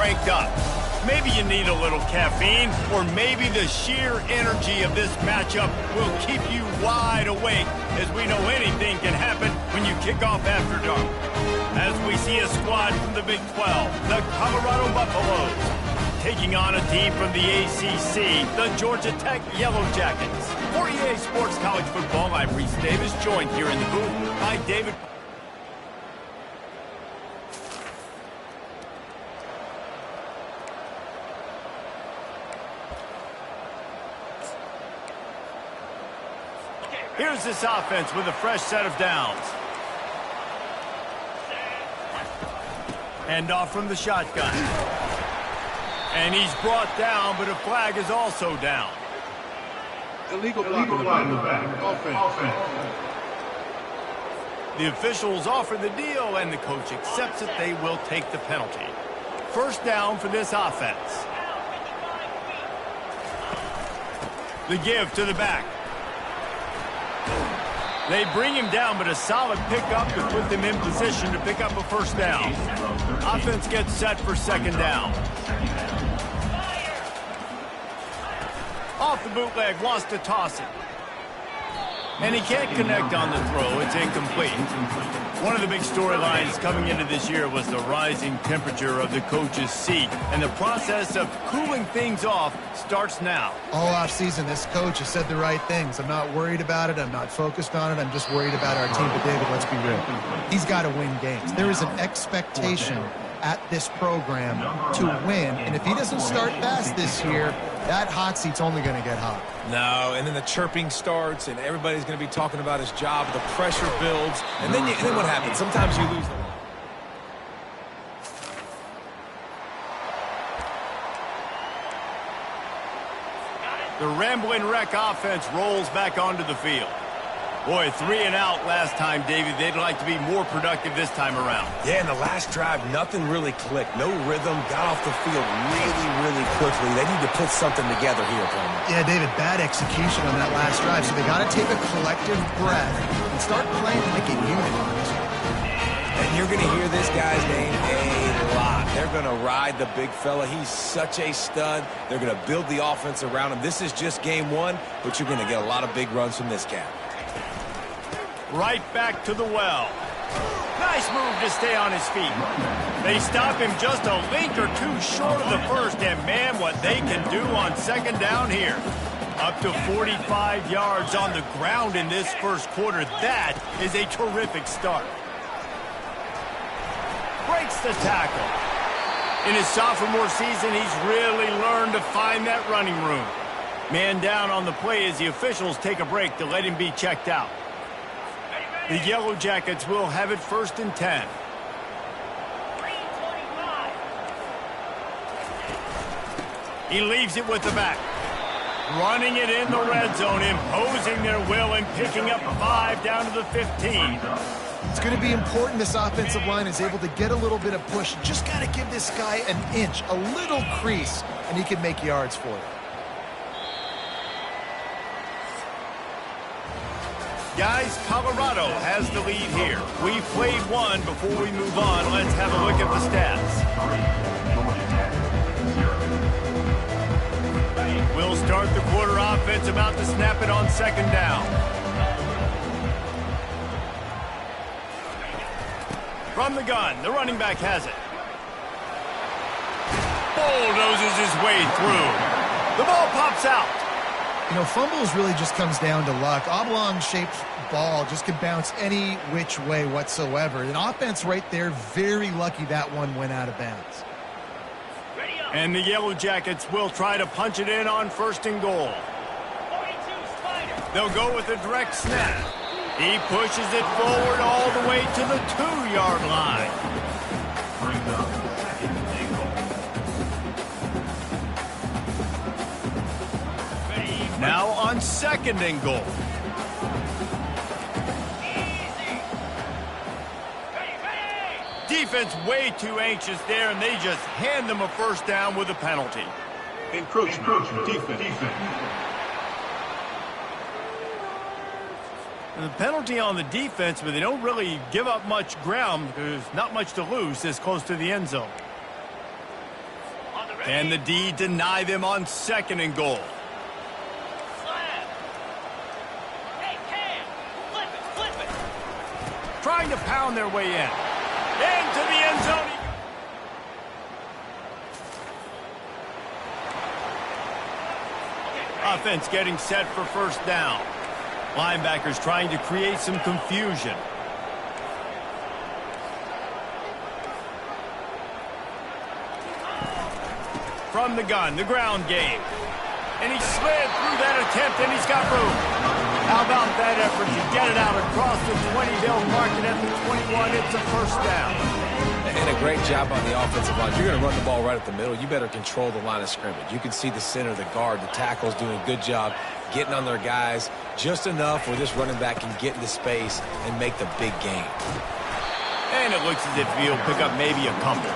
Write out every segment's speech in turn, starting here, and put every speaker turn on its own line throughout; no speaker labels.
cranked up. Maybe you need a little caffeine, or maybe the sheer energy of this matchup will keep you wide awake, as we know anything can happen when you kick off after dark. As we see a squad from the Big 12, the Colorado Buffaloes, taking on a team from the ACC, the Georgia Tech Yellow Jackets. For EA Sports College Football, I'm Reese Davis, joined here in the booth by David. Here's this offense with a fresh set of downs. Hand off from the shotgun. And he's brought down, but a flag is also down.
Illegal block in the back. Offense.
The officials offer the deal, and the coach accepts it. They will take the penalty. First down for this offense. The give to the back. They bring him down, but a solid pickup to put them in position to pick up a first down. Offense gets set for second down. Off the bootleg, wants to toss it. And he can't connect on the throw. It's incomplete. One of the big storylines coming into this year was the rising temperature of the coach's seat. And the process of cooling things off starts now.
All offseason, this coach has said the right things. I'm not worried about it. I'm not focused on it. I'm just worried about our team. But, David, let's be real. He's got to win games. There is an expectation at this program to win. And if he doesn't start fast this year, that hot seat's only going to get hot.
No, and then the chirping starts, and everybody's going to be talking about his job. The pressure builds, and then what happens? Sometimes you lose the
The rambling wreck offense rolls back onto the field. Boy, 3 and out last time, David. They'd like to be more productive this time around.
Yeah, in the last drive, nothing really clicked. No rhythm, got off the field really quickly. They need to put something together here, Palmer.
Yeah, David, bad execution on that last drive. So they got to take a collective breath and start playing like a unit on this.
And you're going to hear this guy's name a lot. They're going to ride the big fella. He's such a stud. They're going to build the offense around him. This is just game one, but you're going to get a lot of big runs from this cat.
Right back to the well. Nice move to stay on his feet. They stop him just a link or two short of the first, and man, what they can do on second down here. Up to 45 yards on the ground in this first quarter. That is a terrific start. Breaks the tackle. In his sophomore season, he's really learned to find that running room. Man down on the play as the officials take a break to let him be checked out. The Yellow Jackets will have it 1st and 10. He leaves it with the back. Running it in the red zone, imposing their will and picking up 5 down to the 15.
It's going to be important this offensive line is able to get a little bit of push. Just got to give this guy an inch, a little crease, and he can make yards for it.
Guys, Colorado has the lead here. We've played one. Before we move on, let's have a look at the stats. We'll start the quarter offense, about to snap it on second down. From the gun, the running back has it. Bulldozes his way through. The ball pops out.
You know, fumbles really just comes down to luck. Oblong-shaped ball just can bounce any which way whatsoever. An offense right there, very lucky that one went out of bounds.
And the Yellow Jackets will try to punch it in on 1st and goal. They'll go with a direct snap. He pushes it forward all the way to the 2-yard line. Now on 2nd and goal. Defense way too anxious there, and they just hand them a first down with a penalty.
Encroachment. Defense.
The penalty on the defense, but they don't really give up much ground. There's not much to lose this close to the end zone. Can the D deny them on 2nd and goal? Trying to pound their way in. Into the end zone. Offense getting set for 1st down. Linebackers trying to create some confusion. From the gun, the ground game. And he slid through that attempt, and he's got room. How about that effort to get it out across the 20? They'll mark it at the 21. It's a 1st down.
And a great job on the offensive line. You're going to run the ball right at the middle. You better control the line of scrimmage. You can see the center, the guard, the tackles doing a good job getting on their guys just enough where this running back can get into space and make the big game.
And it looks as if he'll pick up maybe a couple.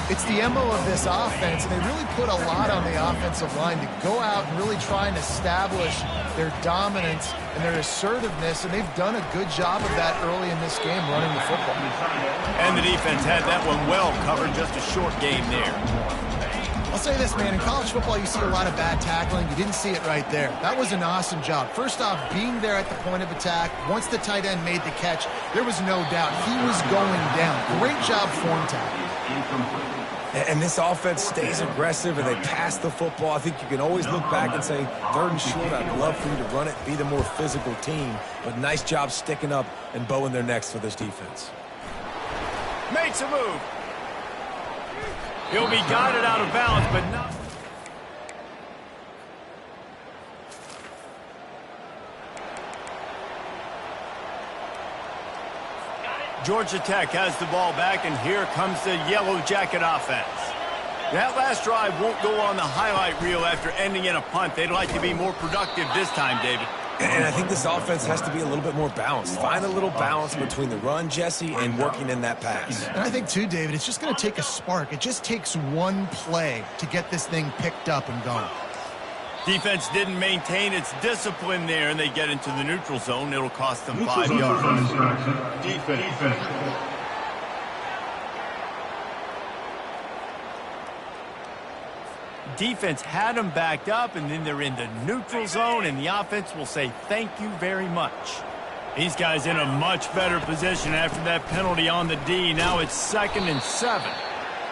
It's the MO of this offense, and they really put a lot on the offensive line to go out and really try and establish their dominance and their assertiveness, and they've done a good job of that early in this game running the football.
And the defense had that one well covered, just a short game there.
I'll say this, man, in college football you see a lot of bad tackling. You didn't see it right there. That was an awesome job. First off, being there at the point of attack. Once the tight end made the catch, there was no doubt he was going down. Great job form tackle.
And this offense stays aggressive and they pass the football. I think you can always look back and say, 3rd and short, I'd love for you to run it, be the more physical team. But nice job sticking up and bowing their necks for this defense.
Makes a move. He'll be guided out of bounds, but not. Georgia Tech has the ball back, and here comes the Yellow Jacket offense. That last drive won't go on the highlight reel after ending in a punt. They'd like to be more productive this time, David.
And I think this offense has to be a little bit more balanced. Find a little balance between the run, Jesse, and working in that pass.
And I think, too, David, it's just going to take a spark. It just takes one play to get this thing picked up and going.
Defense didn't maintain its discipline there, and they get into the neutral zone. It'll cost them 5 yards.
Defense.
Defense had them backed up, and then they're in the neutral zone, and the offense will say thank you very much. These guys in a much better position after that penalty on the D. Now it's 2nd and 7.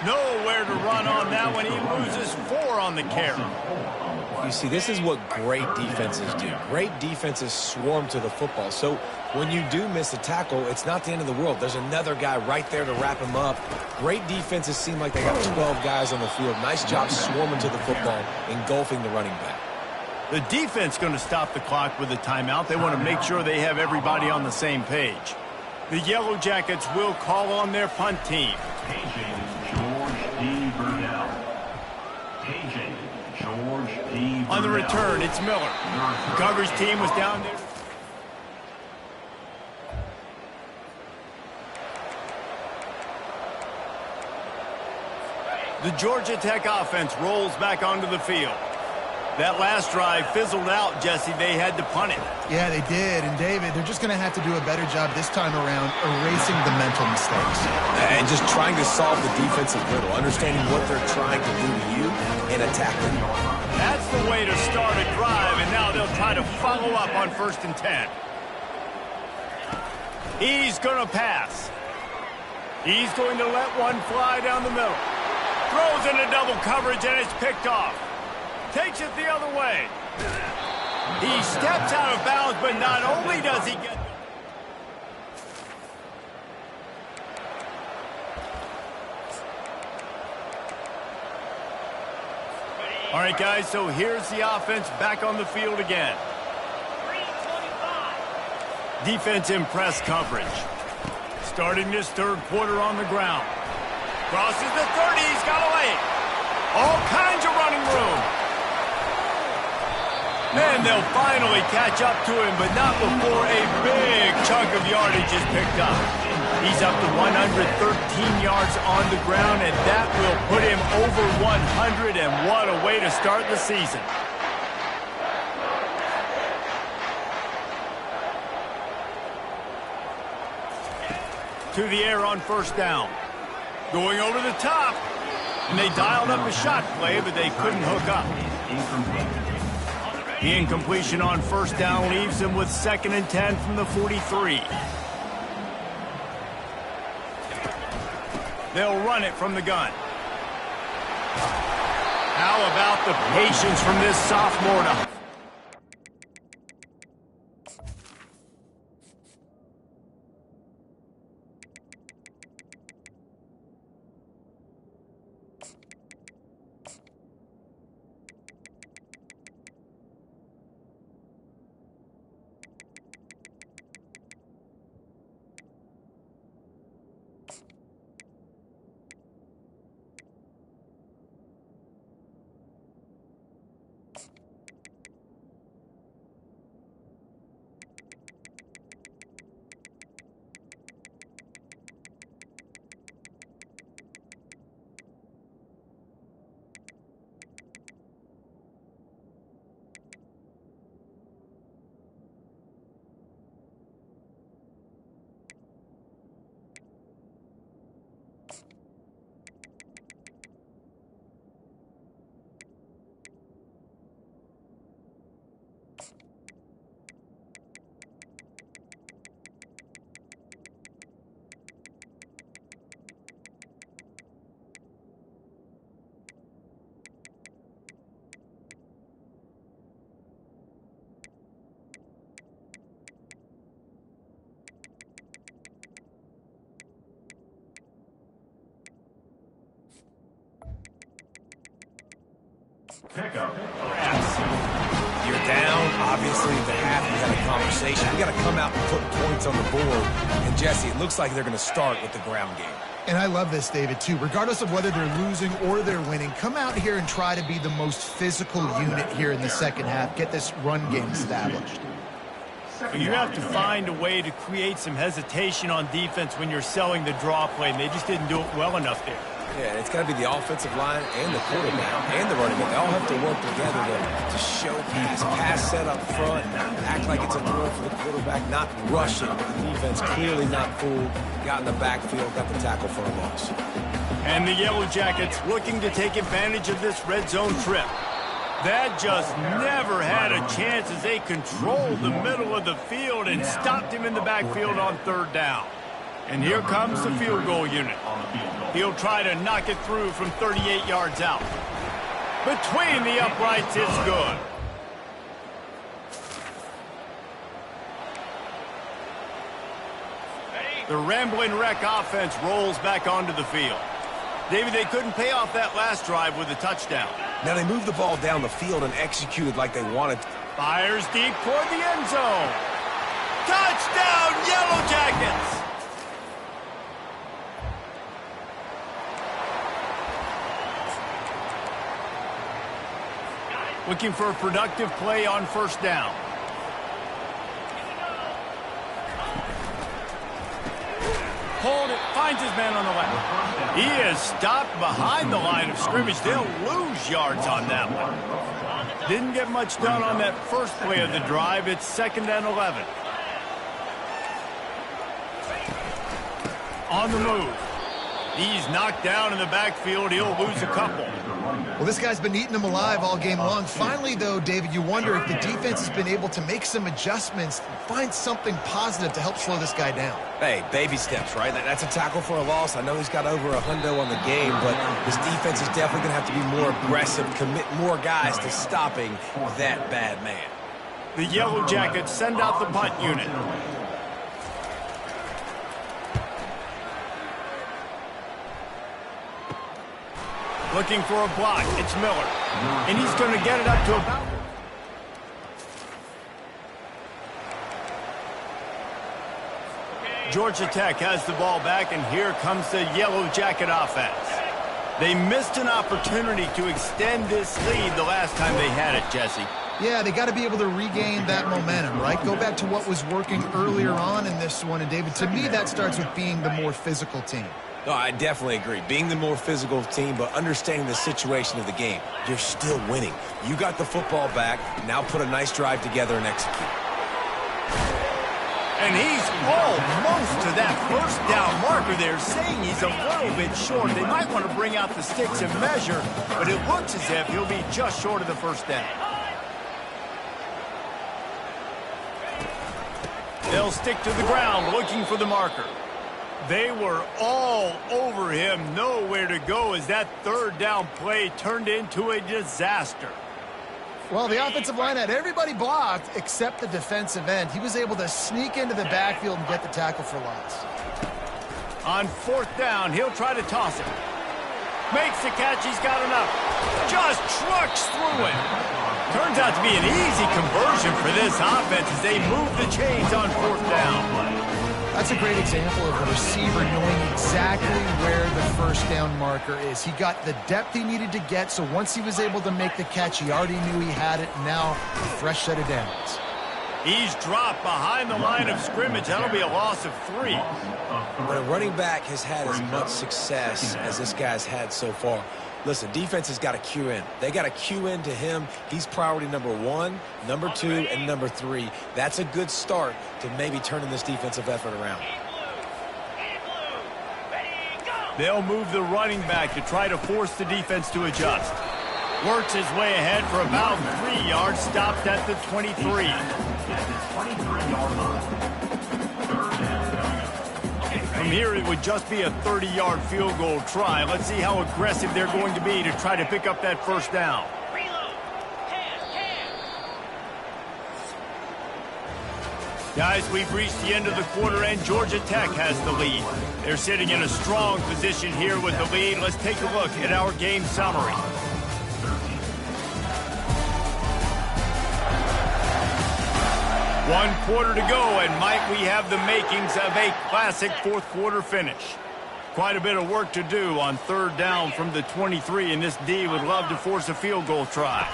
Nowhere to run on that one. He loses 4 on the carry.
You see, this is what great defenses do. Great defenses swarm to the football. So when you do miss a tackle, it's not the end of the world. There's another guy right there to wrap him up. Great defenses seem like they got 12 guys on the field. Nice job swarming to the football, engulfing the running back.
The defense going to stop the clock with a timeout. They want to make sure they have everybody on the same page. The Yellow Jackets will call on their punt team. On the return, it's Miller. The coverage team was down there. The Georgia Tech offense rolls back onto the field. That last drive fizzled out, Jesse. They had to punt it.
Yeah, they did. And, David, they're just going to have to do a better job this time around erasing the mental mistakes.
And just trying to solve the defensive riddle, understanding what they're trying to do to you and attacking you.
That's the way to start a drive, and now they'll try to follow up on 1st and 10. He's going to pass. He's going to let one fly down the middle. Throws into double coverage, and it's picked off. Takes it the other way. He steps out of bounds, but not only does he get... All right, guys, so here's the offense back on the field again. Defense in press coverage. Starting this 3rd quarter on the ground. Crosses the 30, he's got away. All kinds of running room. And they'll finally catch up to him, but not before a big chunk of yardage is picked up. He's up to 113 yards on the ground, and that will put him over 100, and what a way to start the season. To the air on 1st down. Going over the top. And they dialed up a shot play, but they couldn't hook up. The incompletion on first down leaves them with 2nd and 10 from the 43. They'll run it from the gun. How about the patience from this sophomore to...
Pickup.
You're down. Obviously, at the half, we had a conversation. We got to come out and put points on the board. And, Jesse, it looks like they're going to start with the ground game.
And I love this, David, too. Regardless of whether they're losing or they're winning, come out here and try to be the most physical unit here in the second half. Get this run game established.
You have to find a way to create some hesitation on defense when you're selling the draw play, and they just didn't do it well enough there.
Yeah, it's got to be the offensive line and the quarterback and the running back. They all have to work together to show pass set up front, act like it's a throw for the quarterback, not rushing. The defense clearly not fooled, got in the backfield, got the tackle for a loss.
And the Yellow Jackets looking to take advantage of this red zone trip. That just never had a chance as they controlled the middle of the field and stopped him in the backfield on 3rd down. And here comes the field goal unit. He'll try to knock it through from 38 yards out. Between the uprights, it's good. The Rambling Wreck offense rolls back onto the field. David, they couldn't pay off that last drive with a touchdown.
Now they moved the ball down the field and executed like they wanted.
Fires deep toward the end zone. Touchdown, Yellow Jackets! Looking for a productive play on 1st down. Hold it, finds his man on the left. He is stopped behind the line of scrimmage. They'll lose yards on that one. Didn't get much done on that first play of the drive. It's 2nd and 11. On the move. He's knocked down in the backfield. He'll lose a couple.
Well, this guy's been eating them alive all game long. Finally, though, David, you wonder if the defense has been able to make some adjustments, find something positive to help slow this guy down.
Hey, baby steps, right? That's a tackle for a loss. I know he's got over $100 on the game, but this defense is definitely going to have to be more aggressive, commit more guys to stopping that bad man.
The Yellow Jackets send out the punt unit. Looking for a block. It's Miller. And he's going to get it up to about... Georgia Tech has the ball back, and here comes the Yellow Jacket offense. They missed an opportunity to extend this lead the last time they had it, Jesse.
Yeah, they got to be able to regain that momentum, right? Go back to what was working earlier on in this one. And, David, to me, that starts with being the more physical team.
No, I definitely agree. Being the more physical team, but understanding the situation of the game. You're still winning. You got the football back. Now put a nice drive together and execute.
And he's almost to that first down marker there, saying he's a little bit short. They might want to bring out the sticks and measure, but it looks as if he'll be just short of the first down. They'll stick to the ground looking for the marker. They were all over him, nowhere to go as that third down play turned into a disaster.
Well, the offensive line had everybody blocked except the defensive end. He was able to sneak into the backfield and get the tackle for loss.
On fourth down, he'll try to toss it. Makes the catch, he's got enough. Just trucks through it. Turns out to be an easy conversion for this offense as they move the chains on fourth down.
That's a great example of a receiver knowing exactly where the first down marker is. He got the depth he needed to get, so once he was able to make the catch, he already knew he had it, and now a fresh set of downs.
He's dropped behind the line of scrimmage. That'll be a loss of 3.
When a running back has had as much success as this guy's had so far, listen, defense has got to cue in. They got to cue in to him. He's priority number 1, number 2, and number 3. That's a good start to maybe turning this defensive effort around.
They'll move the running back to try to force the defense to adjust. Works his way ahead for about 3 yards, stopped at the 23. From here, it would just be a 30-yard field goal try. Let's see how aggressive they're going to be to try to pick up that first down. Guys, we've reached the end of the quarter, and Georgia Tech has the lead. They're sitting in a strong position here with the lead. Let's take a look at our game summary. One quarter to go, and might we have the makings of a classic fourth quarter finish. Quite a bit of work to do on third down from the 23, and this D would love to force a field goal try.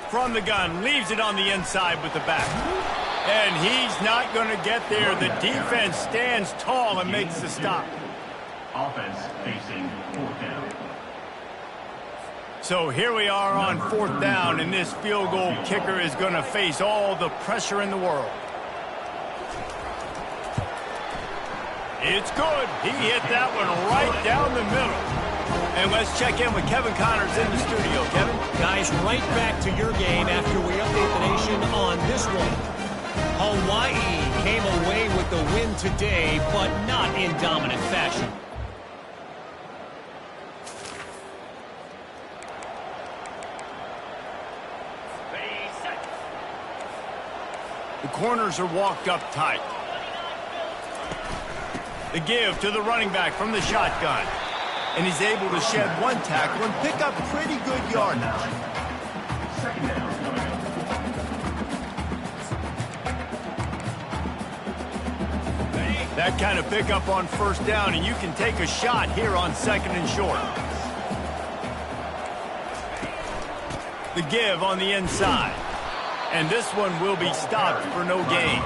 From the gun, leaves it on the inside with the back. And he's not going to get there. The defense stands tall and makes the stop.
Offense facing fourth down.
So here we are on fourth down, and this field goal kicker is going to face all the pressure in the world. It's good. He hit that one right down the middle. And let's check in with Kevin Connors in the studio. Kevin?
Guys, right back to your game after we update the nation on this one. Hawaii came away with the win today, but not in dominant fashion.
The corners are walked up tight. The give to the running back from the shotgun. And he's able to shed one tackle and pick up pretty good yardage.
Second down.
That kind of pickup on first down, and you can take a shot here on second and short. The give on the inside. And this one will be stopped for no gain.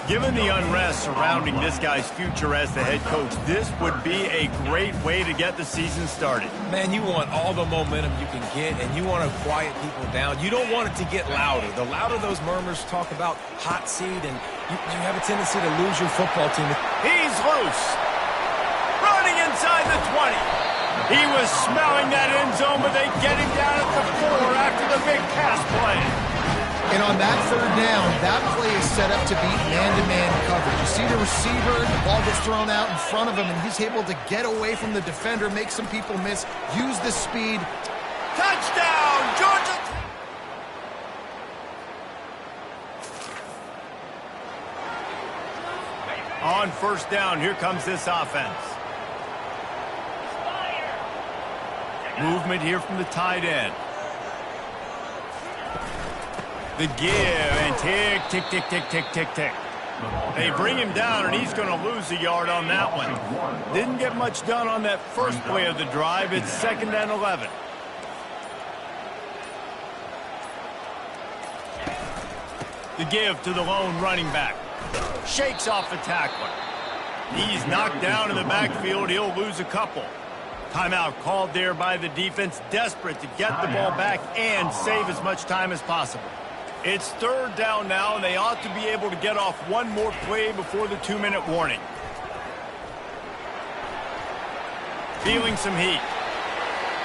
Given the unrest surrounding this guy's future as the head coach, this would be a great way to get the season started.
Man, you want all the momentum you can get, and you want to quiet people down. You don't want it to get louder. The louder those murmurs talk about hot seat, and you have a tendency to lose your football team.
He's loose. Running inside the 20. He was smelling that end zone, but they get him down at the 4 after the big pass play.
And on that third down, that play is set up to beat man-to-man coverage. You see the receiver, the ball gets thrown out in front of him, and he's able to get away from the defender, make some people miss, use the speed.
Touchdown, Georgia! On first down, here comes this offense. Movement here from the tight end. The give, and tick, tick, tick, tick, tick, tick, tick. They bring him down, and he's going to lose a yard on that one. Didn't get much done on that first play of the drive. It's 2nd and 11. The give to the lone running back. Shakes off the tackler. He's knocked down in the backfield. He'll lose a couple. Timeout called there by the defense, desperate to get the ball back and save as much time as possible. It's third down now, and they ought to be able to get off one more play before the 2-minute warning. Feeling some heat.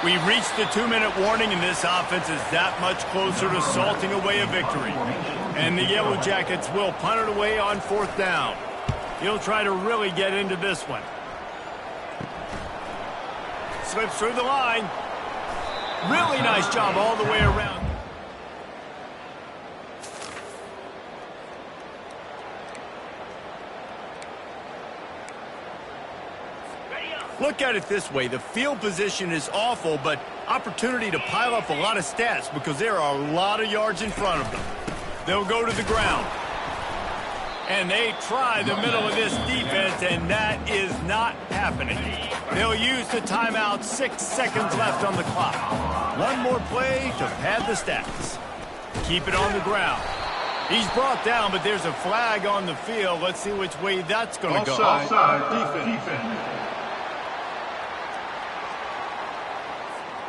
We've reached the 2-minute warning, and this offense is that much closer to salting away a victory. And the Yellow Jackets will punt it away on 4th down. He'll try to really get into this one. Slips through the line. Really nice job all the way around. Look at it this way. The field position is awful, but opportunity to pile up a lot of stats because there are a lot of yards in front of them. They'll go to the ground. And they try the middle of this defense, and that is not happening. They'll use the timeout. 6 seconds left on the clock. One more play to pad the stats. Keep it on the ground. He's brought down, but there's a flag on the field. Let's see which way that's going to go.
Offside, defense.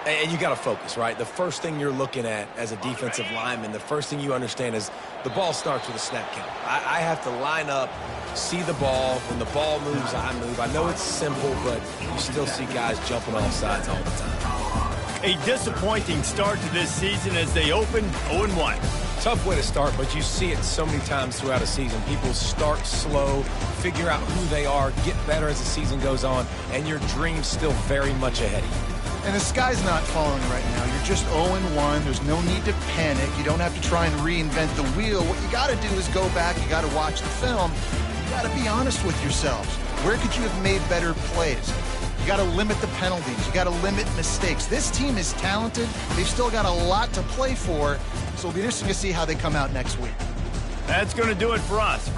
And you got to focus, right? The first thing you're looking at as a defensive lineman, the first thing you understand is the ball starts with a snap count. I have to line up, see the ball. When the ball moves, I move. I know it's simple, but you still see guys jumping off sides all the time.
A disappointing start to this season as they open 0-1.
Tough way to start, but you see it so many times throughout a season. People start slow, figure out who they are, get better as the season goes on, and your dream's still very much ahead of you.
And the sky's not falling right now. You're just 0-1. There's no need to panic. You don't have to try and reinvent the wheel. What you got to do is go back. You got to watch the film. You got to be honest with yourselves. Where could you have made better plays? You got to limit the penalties. You got to limit mistakes. This team is talented. They've still got a lot to play for. So it'll be interesting to see how they come out next week.
That's going to do it for us.